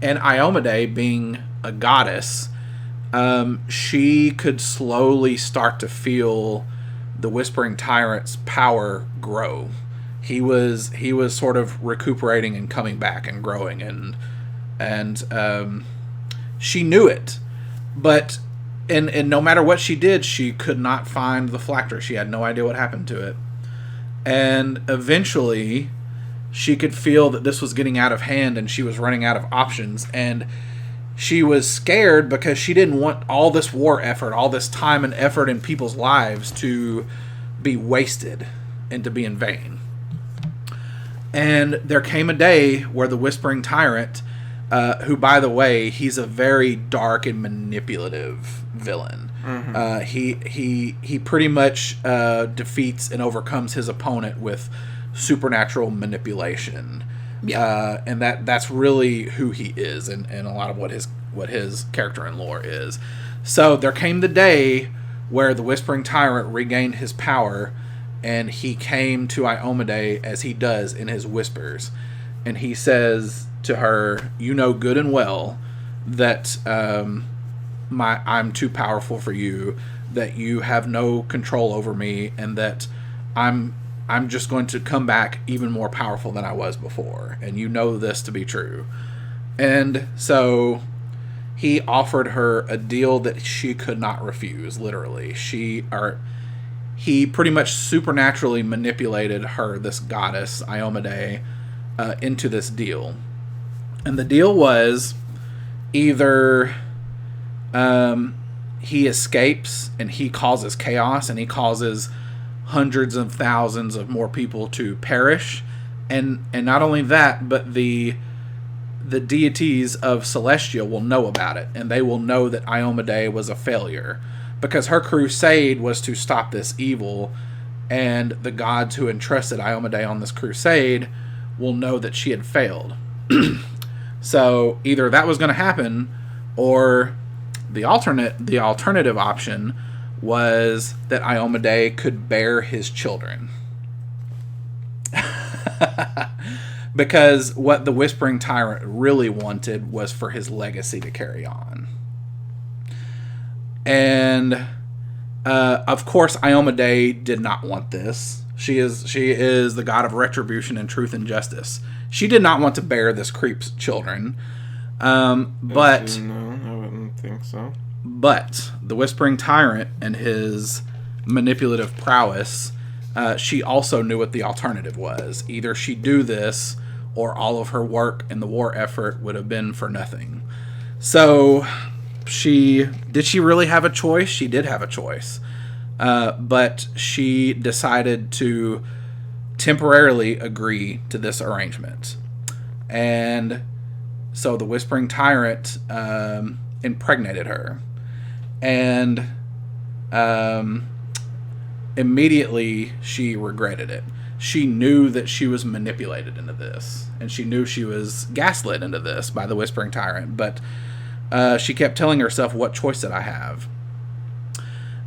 And Iomade, being a goddess, she could slowly start to feel the Whispering Tyrant's power grow. He was sort of recuperating and coming back and growing, and she knew it, but and no matter what she did, she could not find the phylactery. She had no idea what happened to it, and eventually she could feel that this was getting out of hand, and she was running out of options, and she was scared because she didn't want all this war effort, all this time and effort in people's lives to be wasted and to be in vain. And there came a day where the Whispering Tyrant, who, by the way, he's a very dark and manipulative villain. Mm-hmm. He pretty much defeats and overcomes his opponent with supernatural manipulation. Yeah. And that's really who he is, and a lot of what his character and lore is. So there came the day where the Whispering Tyrant regained his power, and he came to Iomade as he does in his whispers, and he says to her, "You know good and well that I'm too powerful for you, that you have no control over me, and that I'm just going to come back even more powerful than I was before, and you know this to be true." And so he offered her a deal that she could not refuse, literally. He pretty much supernaturally manipulated her, this goddess, Iomade, into this deal. And the deal was, either he escapes and he causes chaos and he causes hundreds of thousands of more people to perish, and not only that, but the deities of Celestia will know about it, and they will know that Iomedae was a failure, because her crusade was to stop this evil, and the gods who entrusted Iomedae on this crusade will know that she had failed. So either that was going to happen, or the alternative option was that Iomedae could bear his children. Because what the Whispering Tyrant really wanted was for his legacy to carry on. And of course Iomedae did not want this. She is the god of retribution and truth and justice. She did not want to bear this creep's children. But no, I wouldn't think so. But the Whispering Tyrant and his manipulative prowess, she also knew what the alternative was. Either she'd do this, or all of her work and the war effort would have been for nothing. So, did she really have a choice? She did have a choice. But she decided to temporarily agree to this arrangement. And so the Whispering Tyrant impregnated her. And immediately she regretted it. She knew that she was manipulated into this, and she knew she was gaslit into this by the Whispering Tyrant, but she kept telling herself, what choice did I have?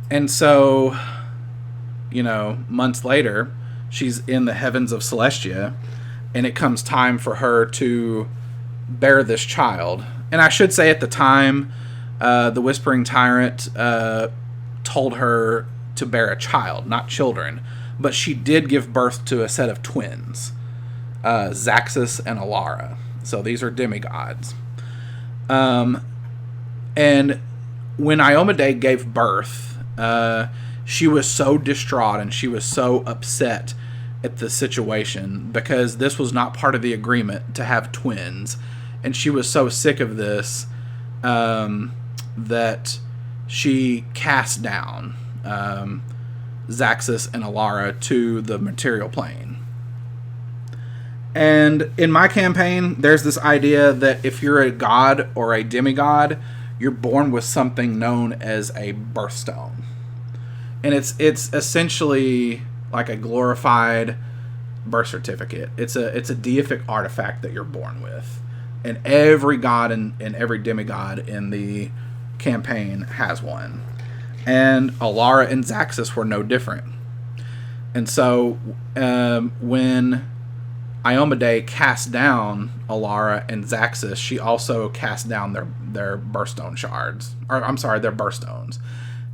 And so, months later, she's in the heavens of Celestia, and it comes time for her to bear this child. And I should say, at the time, the Whispering Tyrant told her to bear a child, not children. But she did give birth to a set of twins, Zaxus and Alara. So these are demigods. And when Iomedae gave birth, she was so distraught and she was so upset at the situation, because this was not part of the agreement to have twins. And she was so sick of this that she cast down Zaxus and Alara to the material plane. And in my campaign, there's this idea that if you're a god or a demigod, you're born with something known as a birthstone. And it's essentially like a glorified birth certificate. It's a deific artifact that you're born with. And every god and every demigod in the campaign has one. And Alara and Zaxus were no different. And so when Iomedae cast down Alara and Zaxus, she also cast down their birthstone shards. Or, I'm sorry, their birthstones.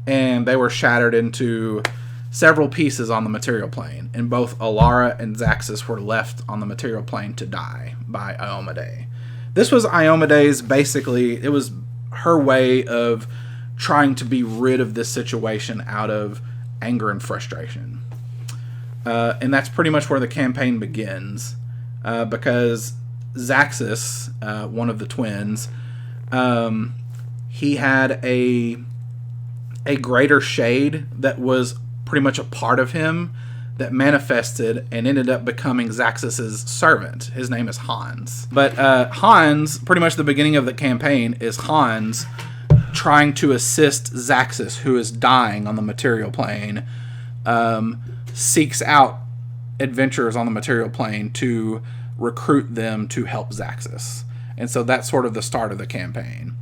And they were shattered into several pieces on the material plane. And both Alara and Zaxus were left on the material plane to die by Iomedae. This was Iomedae's, basically, it was her way of trying to be rid of this situation out of anger and frustration. And that's pretty much where the campaign begins. Because Zaxus, one of the twins, he had a greater shade that was pretty much a part of him that manifested and ended up becoming Zaxus's servant. His name is Hans. But Hans, pretty much the beginning of the campaign, is Hans trying to assist Zaxus, who is dying on the material plane, seeks out adventurers on the material plane to recruit them to help Zaxus. And so that's sort of the start of the campaign.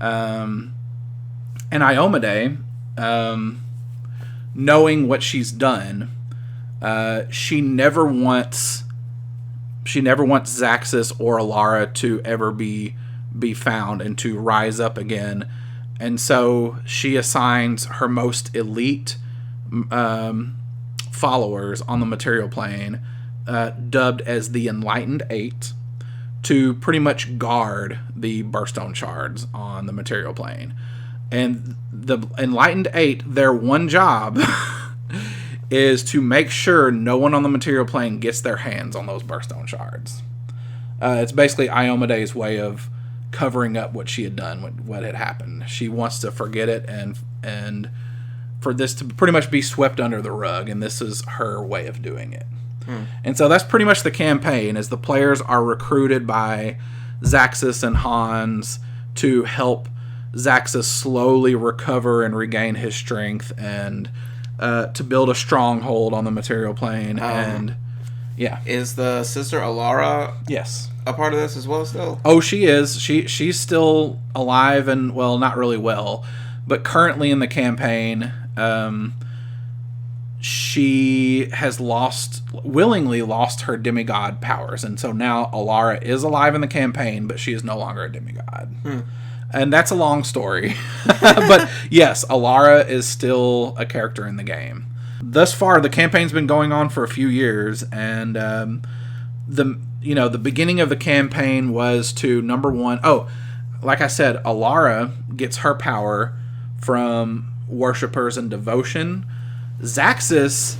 And Iomedae, knowing what she's done, she never wants Zaxus or Alara to ever be found and to rise up again. And so she assigns her most elite followers on the material plane, dubbed as the Enlightened Eight, to pretty much guard the birthstone shards on the material plane. And the Enlightened Eight, their one job is to make sure no one on the material plane gets their hands on those birthstone shards. It's basically Iomedae's way of covering up what she had done, what had happened. She wants to forget it and for this to pretty much be swept under the rug, and this is her way of doing it. And so that's pretty much the campaign, as the players are recruited by Zaxxas and Hans to help Zaxxas slowly recover and regain his strength, and to build a stronghold on the material plane. And yeah, is the sister Alara yes a part of this as well still? Oh, she is. She's still alive, and well, not really well, but currently in the campaign, she has willingly lost her demigod powers, and so now Alara is alive in the campaign, but she is no longer a demigod. And that's a long story. But yes, Alara is still a character in the game. Thus far, the campaign's been going on for a few years, and the beginning of the campaign was to, number one, like I said, Alara gets her power from worshippers and devotion. Zaxxas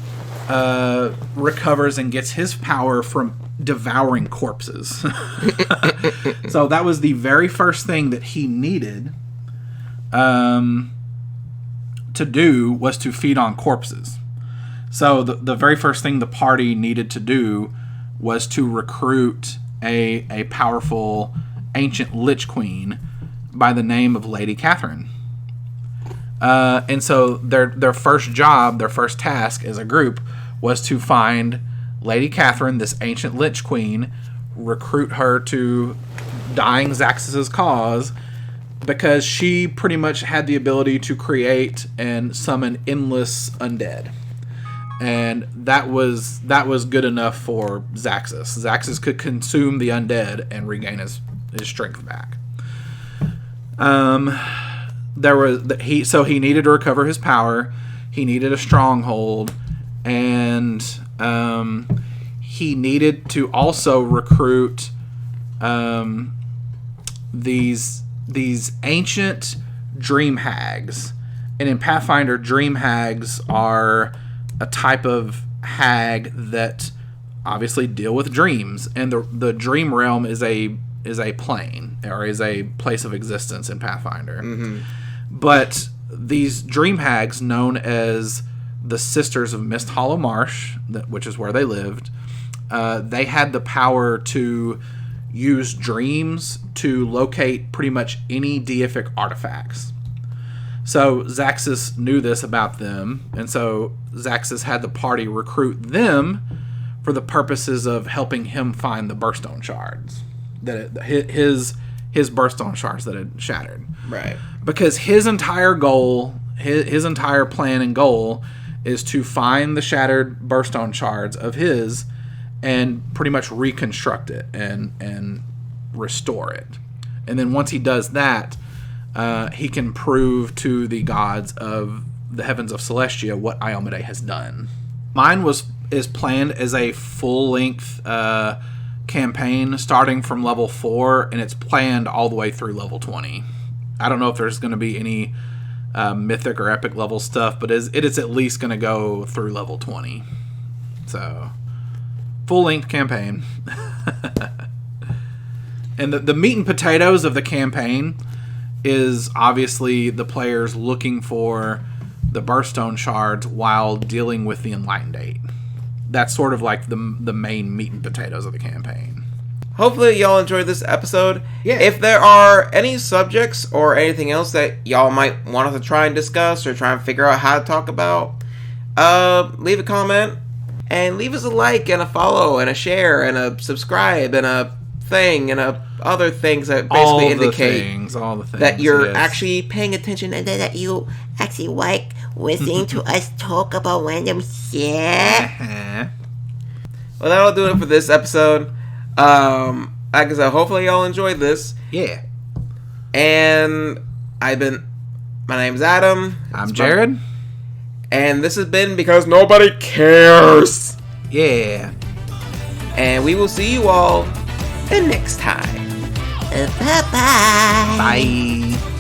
recovers and gets his power from devouring corpses. So that was the very first thing that he needed to do, was to feed on corpses. So the very first thing the party needed to do was to recruit a powerful ancient Lich Queen by the name of Lady Catherine. And so their first job, their first task as a group, was to find Lady Catherine, this ancient Lich Queen, recruit her to dying Zaxxas' cause, because she pretty much had the ability to create and summon endless undead. And that was good enough for Zaxxas. Zaxxas could consume the undead and regain his strength back. He needed to recover his power. He needed a stronghold, and he needed to also recruit these ancient dream hags. And in Pathfinder, dream hags are a type of hag that obviously deal with dreams, and the dream realm is a plane, or is a place of existence in Pathfinder. But these dream hags, known as the Sisters of Mist Hollow Marsh, which is where they lived, they had the power to use dreams to locate pretty much any deific artifacts. So Zaxxas knew this about them, and so Zaxxas had the party recruit them for the purposes of helping him find the Burstone shards, his Burstone shards that had shattered. Right. Because his entire goal, his entire plan and goal, is to find the shattered Burstone shards of his and pretty much reconstruct it and restore it. And then once he does that, he can prove to the gods of the heavens of Celestia what Iomedae has done. Mine is planned as a full-length campaign starting from level 4, and it's planned all the way through level 20. I don't know if there's going to be any mythic or epic level stuff, but it is at least going to go through level 20. So, full-length campaign. And the meat and potatoes of the campaign is obviously the players looking for the Burstone shards while dealing with the Enlightened Eight. That's sort of like the main meat and potatoes of the campaign. Hopefully y'all enjoyed this episode. Yeah. If there are any subjects or anything else that y'all might want us to try and discuss or try and figure out how to talk about, leave a comment and leave us a like and a follow and a share and a subscribe and a thing and other things that basically indicate all the things that you're yes. actually paying attention And then that you actually like listening to us talk about random shit. Well, that'll do it for this episode. Like I said, hopefully y'all enjoyed this. Yeah. And my name's Adam. I'm Jared. And this has been Because Nobody Cares. Yeah. And we will see you all the next time. Bye-bye. Bye.